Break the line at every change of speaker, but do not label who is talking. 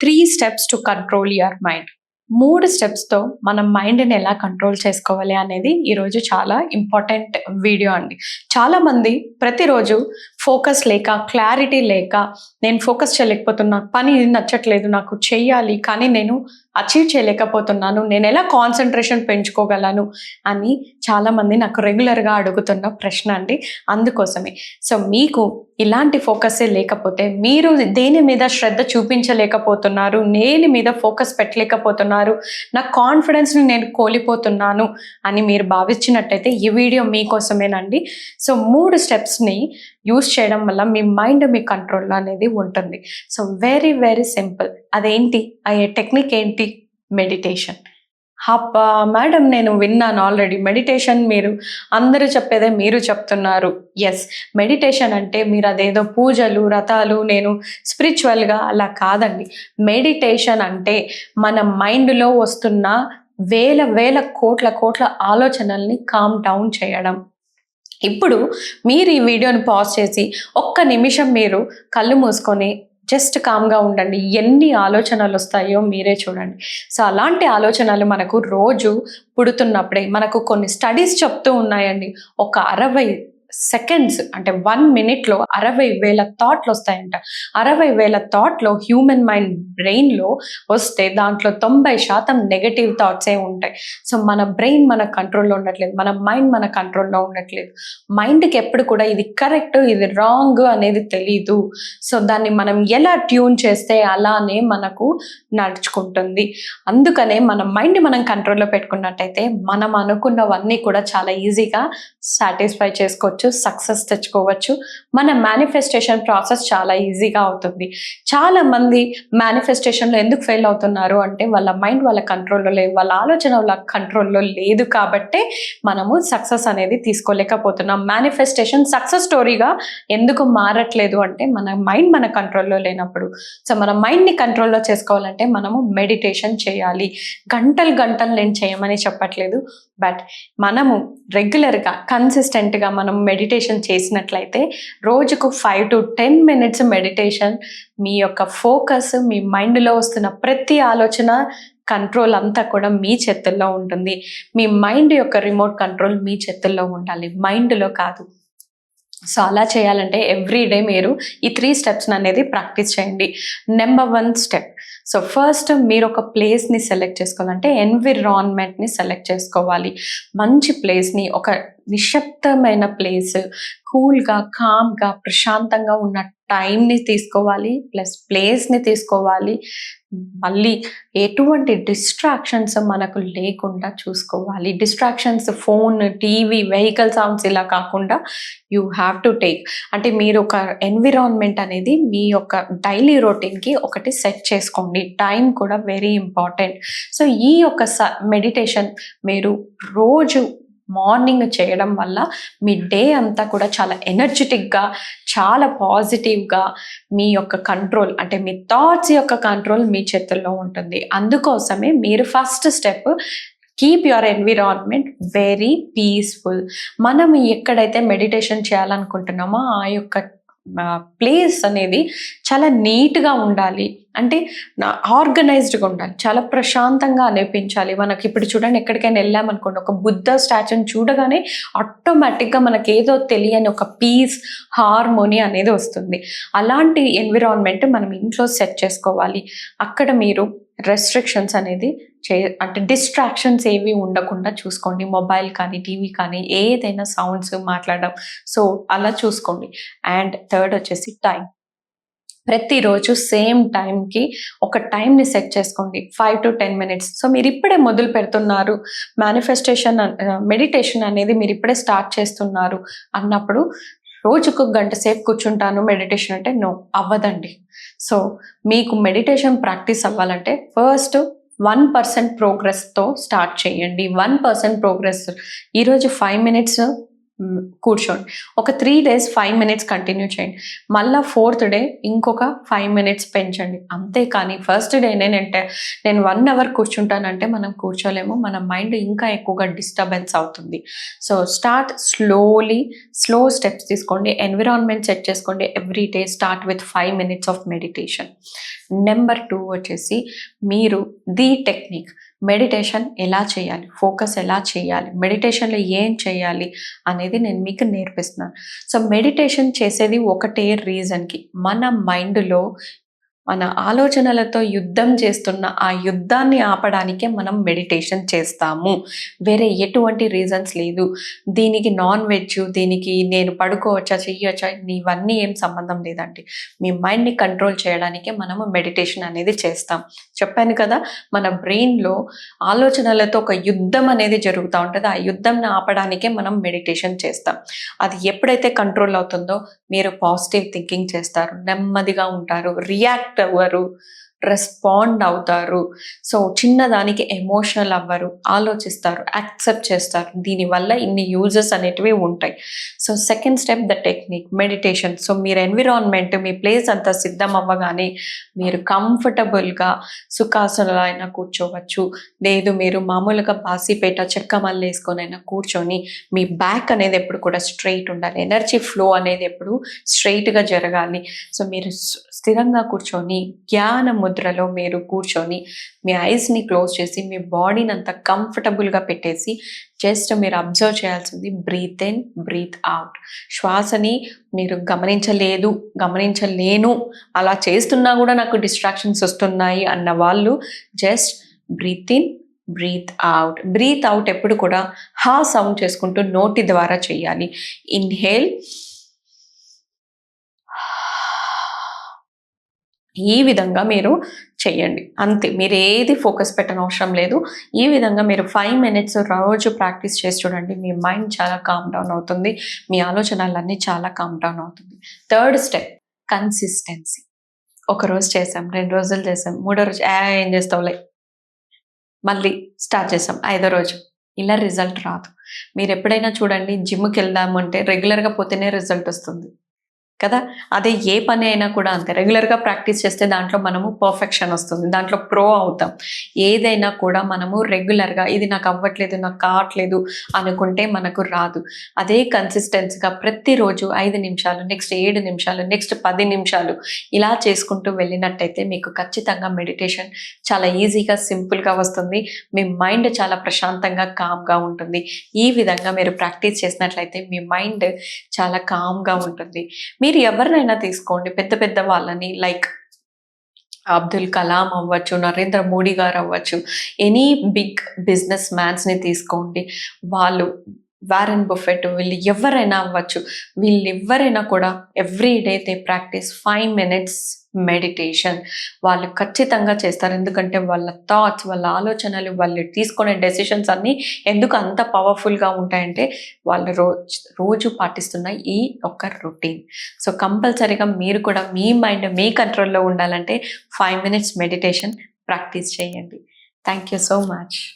3 steps to control your mind. 3 స్టెప్స్‌తో మన మైండ్‌ని ఎలా కంట్రోల్ చేసుకోవాలి అనేది ఈరోజు చాలా ఇంపార్టెంట్ వీడియో అండి. చాలామంది ప్రతిరోజు ఫోకస్ లేక, క్లారిటీ లేక, నేను ఫోకస్ చేయలేకపోతున్నా, పని నచ్చట్లేదు, నాకు చెయ్యాలి కానీ నేను అచీవ్ చేయలేకపోతున్నాను, నేను ఎలా కాన్సంట్రేషన్ పెంచుకోగలను అని చాలామంది నాకు రెగ్యులర్‌గా అడుగుతున్న ప్రశ్న అండి. అందుకోసమే. సో మీకు ఇలాంటి ఫోకసే లేకపోతే, మీరు దేని మీద శ్రద్ధ చూపించలేకపోతున్నారు, దేని మీద ఫోకస్ పెట్టలేకపోతున్నారు, నా కాన్ఫిడెన్స్‌ని నేను కోల్పోతున్నాను అని మీరు భావించినట్టయితే ఈ వీడియో మీకోసమేనండి. సో 3 స్టెప్స్‌ని యూజ్ చేయడం వల్ల మీ మైండ్ మీ కంట్రోల్‌లో అనేది ఉంటుంది. So very very simple. అదేంటి? ఆ టెక్నిక్ ఏంటి? మెడిటేషన్. అబ్బా! మేడం నేను విన్నాను ఆల్రెడీ. మెడిటేషన్ మీరు అందరూ చెప్పేదే మీరు చెప్తున్నారు. యెస్. మెడిటేషన్ అంటే మీరు అదేదో పూజలు, వ్రతాలు, నేను స్పిరిచువల్‌గా అలా కాదండి. మెడిటేషన్ అంటే మన మైండ్‌లో వస్తున్న వేల వేల కోట్ల ఆలోచనల్ని కామ్ డౌన్ చేయడం. ఇప్పుడు మీరు ఈ వీడియోని పాజ్ చేసి ఒక్క నిమిషం మీరు కళ్ళు మూసుకొని జస్ట్ కామ్‌గా ఉండండి. ఎన్ని ఆలోచనలు వస్తాయో మీరే చూడండి. సో అలాంటి ఆలోచనలు మనకు రోజు పుడుతున్నప్పుడే మనకు కొన్ని స్టడీస్ చెప్తూ ఉన్నాయండి. ఒక 60 సెకండ్స్ అంటే 1 మినిట్‌లో 60,000 థాట్‌లు వస్తాయంట. 60,000 థాట్‌లో హ్యూమన్ మైండ్ బ్రెయిన్‌లో వస్తే దాంట్లో 90% నెగెటివ్ థాట్సే ఉంటాయి. సో మన బ్రెయిన్ మన కంట్రోల్‌లో ఉండట్లేదు. మన మైండ్ మన కంట్రోల్‌లో ఉండట్లేదు. మైండ్‌కి ఎప్పుడు కూడా ఇది కరెక్ట్, ఇది రాంగ్ అనేది తెలీదు. సో దాన్ని మనం ఎలా ట్యూన్ చేస్తే అలానే మనకు నడుచుకుంటుంది. అందుకనే మన మైండ్ మనం కంట్రోల్‌లో పెట్టుకున్నట్టయితే మనం అనుకున్నవన్నీ కూడా చాలా ఈజీగా సాటిస్ఫై చేసుకోవచ్చు, సక్సెస్ తెచ్చుకోవచ్చు. మన మేనిఫెస్టేషన్ ప్రాసెస్ చాలా ఈజీగా అవుతుంది. చాలామంది మేనిఫెస్టేషన్‌లో ఎందుకు ఫెయిల్ అవుతున్నారు అంటే వాళ్ళ మైండ్ వాళ్ళ కంట్రోల్‌లో లేదు. వాళ్ళ ఆలోచన వాళ్ళ కంట్రోల్‌లో లేదు కాబట్టే మనము సక్సెస్ అనేది తీసుకోలేకపోతున్నాం. మేనిఫెస్టేషన్ సక్సెస్ స్టోరీగా ఎందుకు మారట్లేదు అంటే మన మైండ్ మన కంట్రోల్‌లో లేనప్పుడు. సో మన మైండ్‌ని కంట్రోల్‌లో చేసుకోవాలంటే మనము మెడిటేషన్ చేయాలి. గంటలు నేను చేయమని చెప్పట్లేదు. బట్ మనము రెగ్యులర్‌గా కన్సిస్టెంట్‌గా మనం మెడిటేషన్ చేసినట్లయితే రోజుకు 5 to 10 మినిట్స్ మెడిటేషన్ మీ యొక్క ఫోకస్, మీ మైండ్‌లో వస్తున్న ప్రతి ఆలోచన కంట్రోల్ అంతా కూడా మీ చేతుల్లో ఉంటుంది. మీ మైండ్ యొక్క రిమోట్ కంట్రోల్ మీ చేతుల్లో ఉండాలి, మైండ్‌లో కాదు. సో అలా చేయాలంటే ఎవ్రీ డే మీరు ఈ 3 స్టెప్స్‌ని అనేది ప్రాక్టీస్ చేయండి. Number 1 step. సో ఫస్ట్ మీరు ఒక ప్లేస్‌ని సెలెక్ట్ చేసుకోవాలంటే ఎన్విరాన్మెంట్‌ని సెలెక్ట్ చేసుకోవాలి. మంచి ప్లేస్‌ని, ఒక నిశ్శబ్దమైన ప్లేస్, కూల్‌గా, కామ్‌గా, ప్రశాంతంగా ఉన్న టైంని తీసుకోవాలి, ప్లస్ ప్లేస్‌ని తీసుకోవాలి. మళ్ళీ ఎటువంటి డిస్ట్రాక్షన్స్ మనకు లేకుండా చూసుకోవాలి. Distractions phone, TV, vehicle sounds ఇలా కాకుండా యూ హ్యావ్ టు టేక్, అంటే మీరు ఒక ఎన్విరాన్మెంట్ అనేది మీ యొక్క డైలీ రొటీన్‌కి ఒకటి సెట్ చేసుకోండి. టైం కూడా వెరీ ఇంపార్టెంట్. సో ఈ యొక్క మెడిటేషన్ మీరు రోజు మార్నింగ్ చేయడం వల్ల మీ డే అంతా కూడా చాలా ఎనర్జెటిక్‌గా, చాలా పాజిటివ్‌గా, మీ యొక్క కంట్రోల్ అంటే మీ థాట్స్ యొక్క కంట్రోల్ మీ చేతుల్లో ఉంటుంది. అందుకోసమే మీరు first step keep your environment very peaceful. మనం ఎక్కడైతే మెడిటేషన్ చేయాలనుకుంటున్నామో ఆ యొక్క ప్లేస్ అనేది చాలా నీట్‌గా ఉండాలి. అంటే ఆర్గనైజ్డ్‌గా ఉండాలి. చాలా ప్రశాంతంగా అనిపించాలి. మనకి ఇప్పుడు చూడండి, ఎక్కడికైనా వెళ్ళామనుకోండి, ఒక బుద్ధ స్టాచ్యూని చూడగానే ఆటోమేటిక్‌గా మనకేదో తెలియని ఒక పీస్, హార్మోనీ అనేది వస్తుంది. అలాంటి ఎన్విరాన్మెంట్ మనం ఇంట్లో సెట్ చేసుకోవాలి. అక్కడ మీరు రెస్ట్రిక్షన్స్ అనేది అంటే డిస్ట్రాక్షన్స్ ఏవి ఉండకుండా చూసుకోండి. మొబైల్ కానీ, టీవీ కానీ, ఏదైనా సౌండ్స్ మాట్లాడడం, సో అలా చూసుకోండి. అండ్ థర్డ్ వచ్చేసి టైం. ప్రతిరోజు సేమ్ టైంకి ఒక టైంని సెట్ చేసుకోండి. 5 to 10 మినిట్స్. సో మీరు ఇప్పుడే మొదలు పెడుతున్నారు, మెడిటేషన్ అనేది మీరు ఇప్పుడే స్టార్ట్ చేస్తున్నారు అన్నప్పుడు రోజుకు గంట సేపు కూర్చుంటాను మెడిటేషన్ అంటే నో, అవ్వదండి. సో మీకు మెడిటేషన్ ప్రాక్టీస్ అవ్వాలంటే ఫస్ట్ 1% ప్రోగ్రెస్తో స్టార్ట్ చేయండి. 1% ప్రోగ్రెస్. ఈరోజు 5 మినిట్స్ కూర్చోండి. ఒక 3 డేస్ 5 మినిట్స్ కంటిన్యూ చేయండి. మళ్ళా 4th డే ఇంకొక 5 మినిట్స్ పెంచండి. అంతేకానీ ఫస్ట్ డేనే నేను 1 అవర్ కూర్చుంటానంటే మనం కూర్చోలేము. మన మైండ్ ఇంకా ఎక్కువగా డిస్టర్బెన్స్ అవుతుంది. సో స్టార్ట్ స్లో స్టెప్స్ తీసుకోండి. ఎన్విరాన్మెంట్ సెట్ చేసుకోండి. Every day start with 5 minutes of meditation. Number 2 వచ్చేసి మీరు టెక్నిక్ మెడిటేషన్ ఎలా చేయాలి, ఫోకస్ ఎలా చేయాలి, మెడిటేషన్లో ఏం చేయాలి అనేది నేను మీకు నేర్పిస్తున్నాను. సో మెడిటేషన్ చేసేది ఒకటే రీజన్కి, మన మైండ్లో మన ఆలోచనలతో యుద్ధం చేస్తున్న ఆ యుద్ధాన్ని ఆపడానికే మనం మెడిటేషన్ చేస్తాము. వేరే ఎటువంటి రీజన్స్ లేదు. దీనికి నాన్ వెజ్, దీనికి నేను పడుకోవచ్చా, చెయ్యొచ్చా, ఇవన్నీ ఏం సంబంధం లేదండి. మీ మైండ్ని కంట్రోల్ చేయడానికే మనము మెడిటేషన్ అనేది చేస్తాం. చెప్పాను కదా, మన బ్రెయిన్లో ఆలోచనలతో ఒక యుద్ధం అనేది జరుగుతూ ఉంటుంది. ఆ యుద్ధంని ఆపడానికే మనం మెడిటేషన్ చేస్తాం. అది ఎప్పుడైతే కంట్రోల్ అవుతుందో మీరు పాజిటివ్ థింకింగ్ చేస్తారు, నెమ్మదిగా ఉంటారు, రియాక్ట్ అవ్వరు, రెస్పాండ్ అవుతారు. సో చిన్నదానికి ఎమోషనల్ అవ్వరు, ఆలోచిస్తారు, యాక్సెప్ట్ చేస్తారు. దీనివల్ల ఇన్ని యూజెస్ అనేటివి ఉంటాయి. So second step the technique meditation. So మీరు ఎన్విరాన్మెంట్, మీ ప్లేస్ అంతా సిద్ధం అవ్వగానే మీరు కంఫర్టబుల్గా సుఖాసనలో అయినా కూర్చోవచ్చు, లేదు మీరు మామూలుగా బాసిపేట చెక్క మళ్ళీ వేసుకొనైనా కూర్చొని మీ బ్యాక్ అనేది ఎప్పుడు కూడా స్ట్రైట్ ఉండాలి. ఎనర్జీ ఫ్లో అనేది ఎప్పుడు స్ట్రైట్గా జరగాలి. సో మీరు స్థిరంగా కూర్చొని ధ్యాన ముద్రలో మీరు కూర్చొని మీ ఐస్ని క్లోజ్ చేసి మీ బాడీని అంతా కంఫర్టబుల్గా పెట్టేసి జస్ట్ మీరు అబ్జర్వ్ చేయాల్సింది బ్రీత్ ఇన్ బ్రీత్ అవుట్. శ్వాసని మీరు గమనించలేను, అలా చేస్తున్నా కూడా నాకు డిస్ట్రాక్షన్స్ వస్తున్నాయి అన్న వాళ్ళు just breathe in breathe out. Breathe out ఎప్పుడు కూడా హా సౌండ్ చేసుకుంటూ నోటి ద్వారా చేయాలి. ఇన్హేల్, ఈ విధంగా మీరు చేయండి. అంతే, మీరు ఏది ఫోకస్ పెట్టనవసరం లేదు. ఈ విధంగా మీరు 5 మినిట్స్ రోజు ప్రాక్టీస్ చేసి చూడండి. మీ మైండ్ చాలా కామ్ డౌన్ అవుతుంది, మీ ఆలోచనలన్నీ చాలా కామ్ డౌన్ అవుతుంది. Third step consistency. ఒకరోజు చేసాం, 2 రోజులు చేసాం, 3వ రోజు ఏం చేస్తావులే మళ్ళీ స్టార్ట్ చేసాం, 5వ రోజు ఇలా రిజల్ట్ రాదు. మీరు ఎప్పుడైనా చూడండి, జిమ్కి వెళ్దాము అంటే రెగ్యులర్గా పోతేనే రిజల్ట్ వస్తుంది కదా. అదే ఏ పని అయినా కూడా అంతే, రెగ్యులర్గా ప్రాక్టీస్ చేస్తే దాంట్లో మనము పర్ఫెక్షన్ వస్తుంది, దాంట్లో ప్రో అవుతాం. ఏదైనా కూడా మనము రెగ్యులర్గా ఇది నాకు అవ్వట్లేదు, నాకు కావట్లేదు అనుకుంటే మనకు రాదు. అదే కన్సిస్టెన్సీగా ప్రతిరోజు 5 నిమిషాలు, నెక్స్ట్ 7 నిమిషాలు, నెక్స్ట్ 10 నిమిషాలు ఇలా చేసుకుంటూ వెళ్ళినట్టయితే మీకు ఖచ్చితంగా మెడిటేషన్ చాలా ఈజీగా, సింపుల్గా వస్తుంది. మీ మైండ్ చాలా ప్రశాంతంగా, కామ్గా ఉంటుంది. ఈ విధంగా మీరు ప్రాక్టీస్ చేసినట్లయితే మీ మైండ్ చాలా కామ్గా ఉంటుంది. మీరు ఎవరినైనా తీసుకోండి, పెద్ద పెద్ద వాళ్ళని, లైక్ అబ్దుల్ కలాం అవ్వచ్చు, నరేంద్ర మోడీ గారు అవ్వచ్చు, ఎనీ బిగ్ బిజినెస్ మ్యాన్స్ని తీసుకోండి, వాళ్ళు వారెన్ బఫెట్, వీళ్ళు ఎవరైనా అవ్వచ్చు. వీళ్ళెవరైనా కూడా every day they practice 5 minutes meditation. వాళ్ళు ఖచ్చితంగా చేస్తారు. ఎందుకంటే వాళ్ళ థాట్స్, వాళ్ళ ఆలోచనలు, వాళ్ళు తీసుకునే డెసిషన్స్ అన్నీ ఎందుకు అంత పవర్ఫుల్గా ఉంటాయంటే వాళ్ళు రోజు పాటిస్తున్న ఈ ఒక్క రొటీన్. సో కంపల్సరీగా మీరు కూడా మీ మైండ్ మీ కంట్రోల్లో ఉండాలంటే 5 మినిట్స్ మెడిటేషన్ ప్రాక్టీస్ చేయండి. Thank you so much.